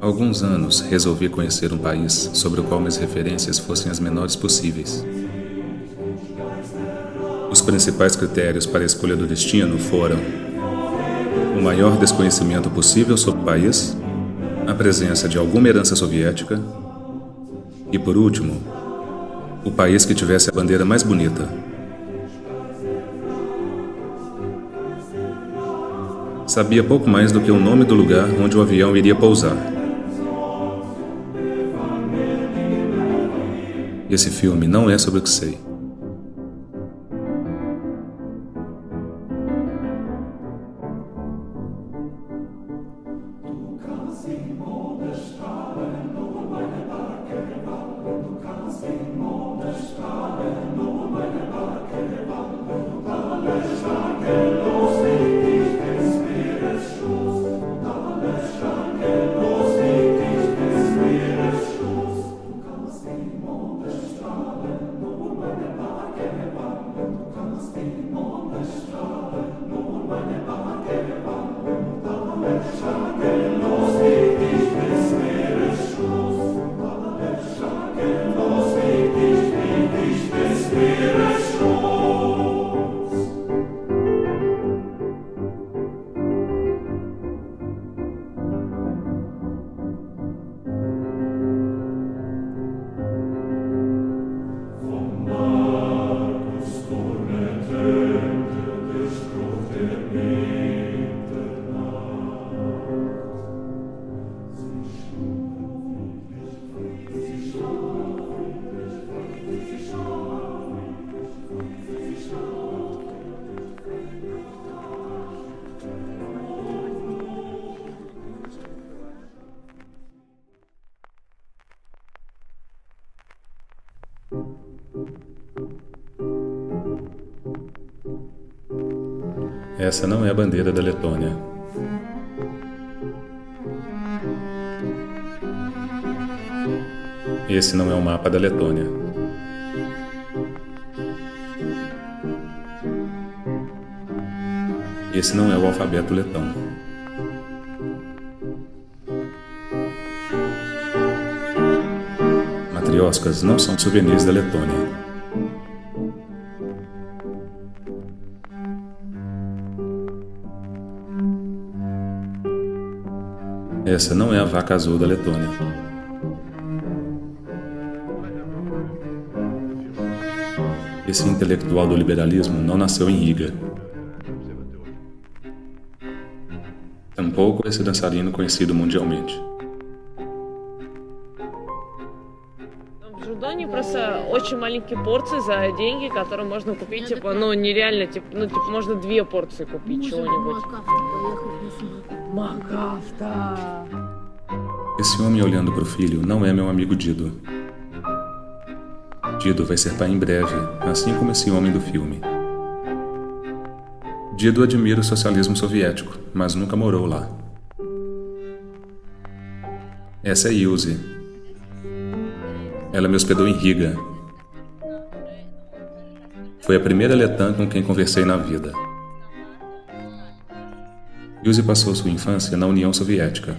Há alguns anos, resolvi conhecer um país sobre o qual minhas referências fossem as menores possíveis. Os principais critérios para a escolha do destino foram o maior desconhecimento possível sobre o país, a presença de alguma herança soviética e, por último, o país que tivesse a bandeira mais bonita. Sabia pouco mais do que o nome do lugar onde o avião iria pousar. Esse filme não é sobre o que sei. Essa não é a bandeira da Letônia. Esse não é o mapa da Letônia. Esse não é o alfabeto letão. Matrioscas não são souvenirs da Letônia. Essa não é a vaca azul da Letônia. Esse intelectual do liberalismo não nasceu em Riga. Tampouco esse dançarino conhecido mundialmente. В Жордании просто очень маленькие порции за деньги, которые можно купить, типа, ну, нереально, типа, ну, типа, можно 2 порции купить чего-нибудь. Макафта. Esse homem olhando para o filho não é meu amigo Dido. Dido vai ser pai em breve, assim como esse homem do filme. Dido admira o socialismo soviético, mas nunca morou lá. Essa é Ilse. Ela me hospedou em Riga. Foi a primeira letã com quem conversei na vida. Ilse passou sua infância na União Soviética.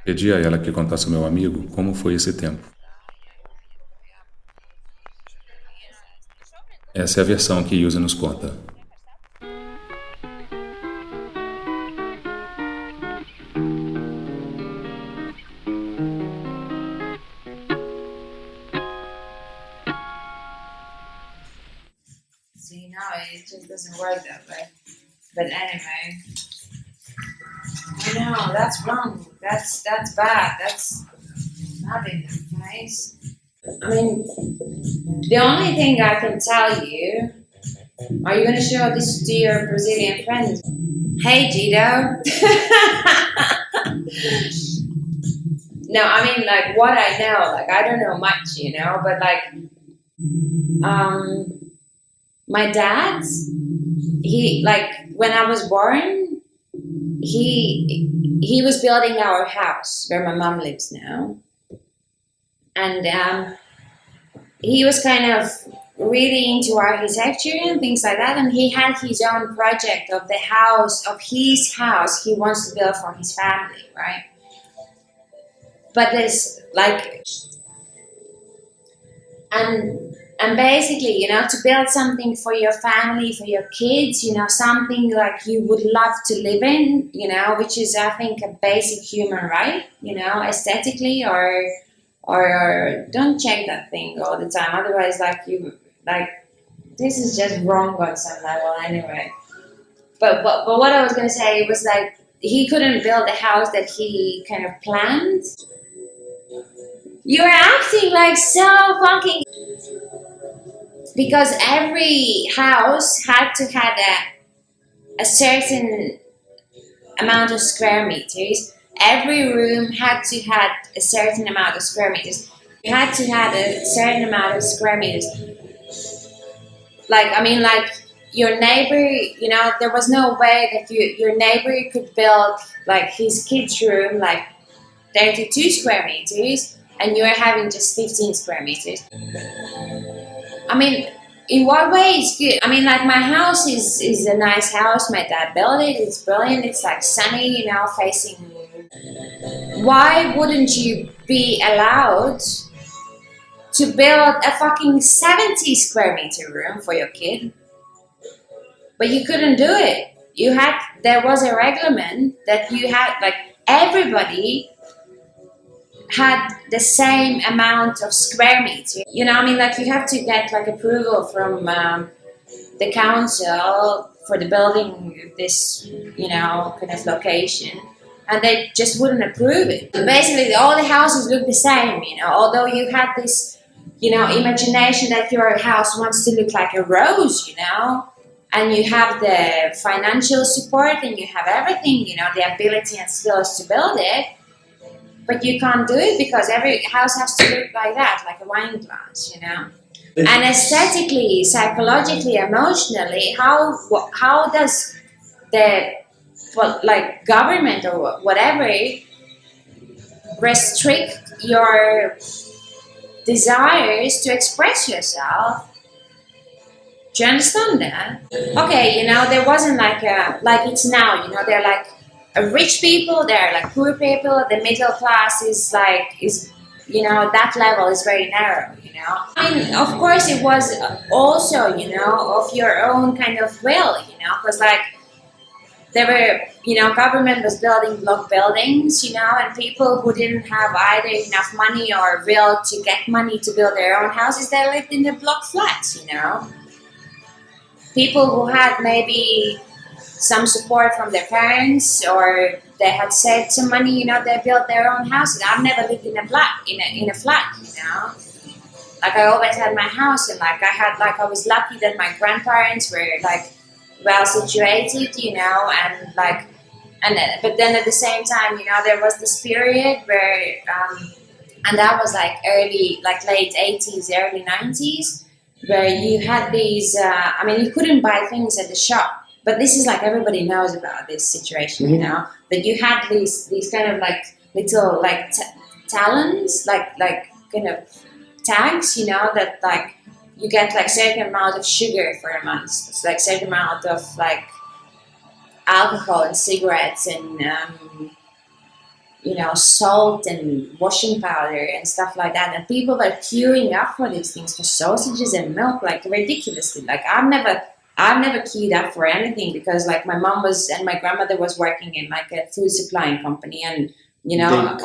Pedi a ela que contasse ao meu amigo como foi esse tempo. Essa é a versão que Ilse nos conta. See, no, it just doesn't work that way. But anyway, I know that's wrong. That's bad. That's not in the face. I mean, the only thing I can tell you, are you going to show this to your Brazilian friends? Hey, Gito. No, I mean, like, what I know, like, I don't know much, you know, but, like, my dad's, he, like, when I was born, he was building our house where my mom lives now. And he was kind of really into architecture and things like that, and he had his own project of the house, of his house he wants to build for his family, right? But there's like, and basically, you know, to build something for your family, for your kids, you know, something like you would love to live in, you know, which is, I think, a basic human right, you know, aesthetically, or don't check that thing all the time. Otherwise, like this is just wrong on some level anyway. But what I was gonna say was like he couldn't build the house that he kind of planned. You're acting like so fucking, because every house had to have a certain amount of square meters. Every room had to have a certain amount of square meters. You had to have a certain amount of square meters. Like, I mean, like your neighbor, you know, there was no way that your neighbor could build like his kid's room like 32 square meters and you're having just 15 square meters. I mean, in what way is good? I mean, like my house is a nice house. My dad built it. It's brilliant. It's like sunny, you know, facing. Why wouldn't you be allowed to build a fucking 70 square meter room for your kid? But you couldn't do it. There was a reglement that you had, like everybody had the same amount of square meters. You know, I mean, like you have to get like approval from the council for the building this, you know, kind of location, and they just wouldn't approve it. Basically, all the houses look the same, you know, although you had this, you know, imagination that your house wants to look like a rose, you know, and you have the financial support and you have everything, you know, the ability and skills to build it. But you can't do it because every house has to look like that, like a wine glass, you know. And aesthetically, psychologically, emotionally, how does the like government or whatever restrict your desires to express yourself? Do you understand that? Okay, you know, there wasn't like it's now, you know, they're like rich people, they're like poor people, the middle class is you know, that level is very narrow, you know. I mean, of course it was also, you know, of your own kind of will, you know, because like there were, you know, government was building block buildings, you know, and people who didn't have either enough money or will to get money to build their own houses, they lived in the block flats, you know. People who had maybe some support from their parents or they had saved some money, you know, they built their own houses. I've never lived in a flat, you know. Like I always had my house, and like I was lucky that my grandparents were like well situated, you know, and like, but then at the same time, you know, there was this period where, and that was like late 80s, early 90s, where you had these, I mean, you couldn't buy things at the shop. But this is like everybody knows about this situation, you know. But you had these kind of like little like talents, like kind of tags, you know, that like you get like certain amount of sugar for a month. It's like certain amount of like alcohol and cigarettes and you know, salt and washing powder and stuff like that. And people were queuing up for these things, for sausages and milk, like ridiculously. Like I've never queued up for anything because like my mom was and my grandmother was working in like a food supplying company, and you know,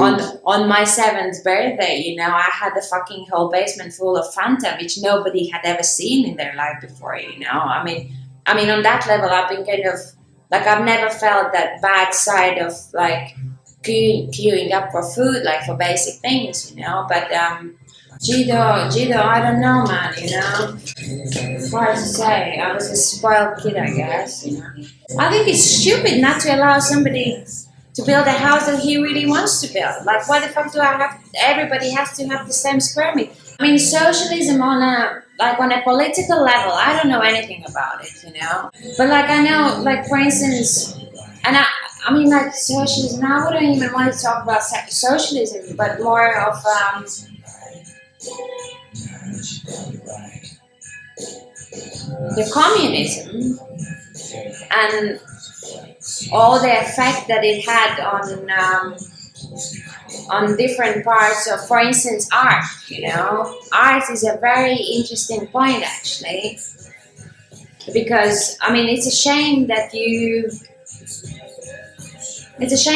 on my 7th birthday, you know, I had the fucking whole basement full of Fanta, which nobody had ever seen in their life before, you know. I mean on that level I've been kind of like, I've never felt that bad side of like queuing up for food, like for basic things, you know. But Gido, I don't know, man, you know. It's hard to say. I was a spoiled kid, I guess, you know. I think it's stupid not to allow somebody to build a house that he really wants to build. Like, why the fuck do I have, everybody has to have the same square meter? I mean, socialism on a political level, I don't know anything about it, you know. But like, I know, like, for instance, and I mean, like, socialism, I wouldn't even want to talk about socialism, but more of, the communism and all the effect that it had on different parts of, for instance, art. Art is a very interesting point actually, because I mean it's a shame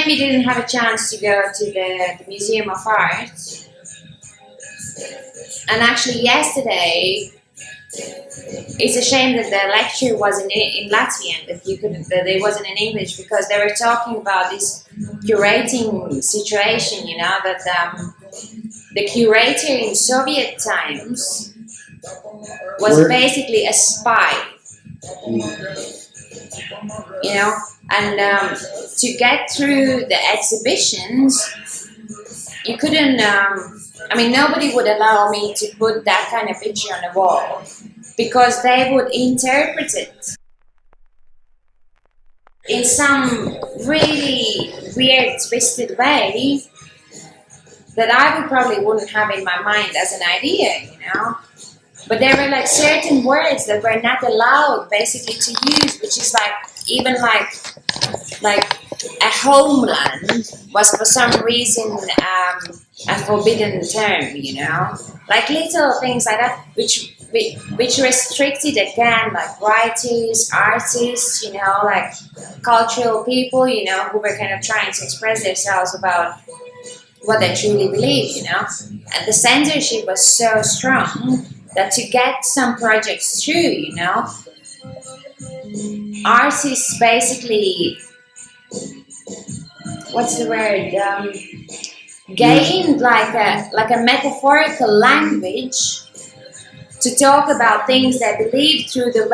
you didn't have a chance to go to the Museum of Art. And actually yesterday, it's a shame that the lecture wasn't in Latvian, that it wasn't in English, because they were talking about this curating situation, that the curator in Soviet times was basically a spy, and to get through the exhibitions, you couldn't, nobody would allow me to put that kind of picture on the wall, because they would interpret it in some really weird, twisted way that I probably wouldn't have in my mind as an idea, But there were like certain words that were not allowed basically to use, which is even a homeland was for some reason a forbidden term, like little things like that, which restricted again like writers, artists, like cultural people, who were kind of trying to express themselves about what they truly believe, and the censorship was so strong that to get some projects through, artists basically, what's the word, gained like a metaphorical language to talk about things they believed through the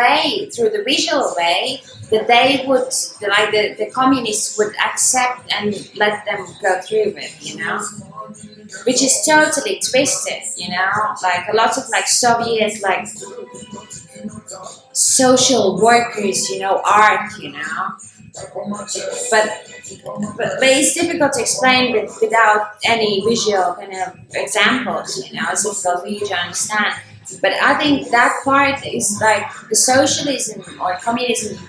visual way, that they would, like the communists would accept and let them go through with, which is totally twisted, like a lot of like Soviet like social workers, art, but it's difficult to explain without any visual kind of examples, it's difficult for you to understand. But I think that part is like the socialism or communism,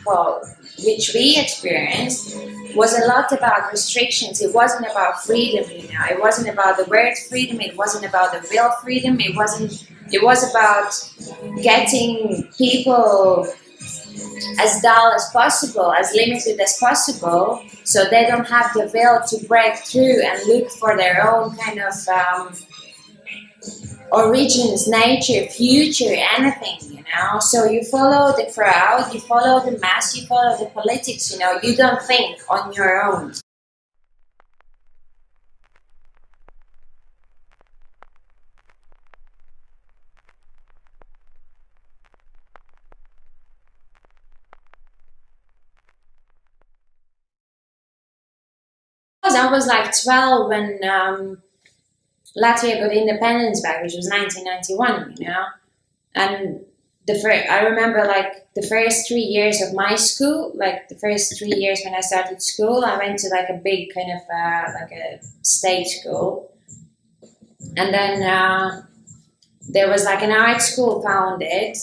which we experienced, was a lot about restrictions. It wasn't about freedom, It wasn't about the word freedom. It wasn't about the real freedom. It was about getting people as dull as possible, as limited as possible, so they don't have the will to break through and look for their own kind of origins, nature, future, anything, So you follow the crowd, you follow the mass, you follow the politics, You don't think on your own. I was like 12 when Latvia got independence back, which was 1991, and I remember like the first 3 years of my school, like the first 3 years when I started school, I went to like a big kind of like a state school, and then there was like an art school founded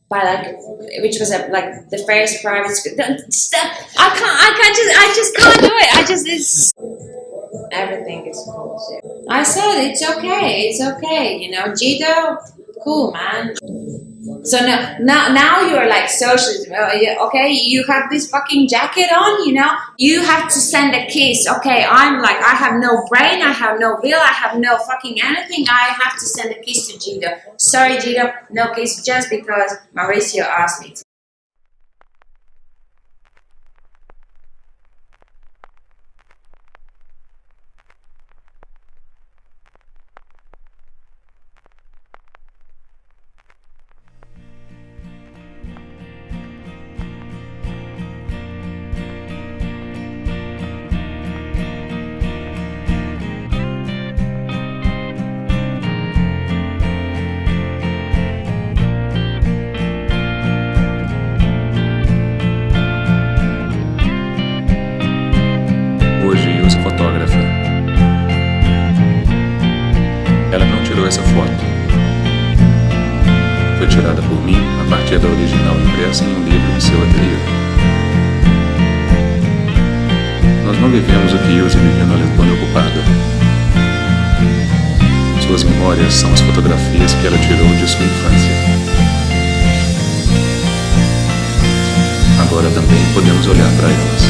by like, which was like the first private school. Stop! I just can't do it. It's everything is cool. So I said it's okay, Jido, cool man. So now you're like socialism. Okay, you have this fucking jacket on, You have to send a kiss. Okay, I'm like, I have no brain, I have no will, I have no fucking anything. I have to send a kiss to Jido. Sorry, Jido, no kiss, just because Mauricio asked me to. Fotógrafa. Ela não tirou essa foto. Foi tirada por mim, partir da original impressa em um livro de seu ateliê. Nós não vivemos o que Ilse viveu na Letônia ocupada. Suas memórias são as fotografias que ela tirou de sua infância. Agora também podemos olhar para elas.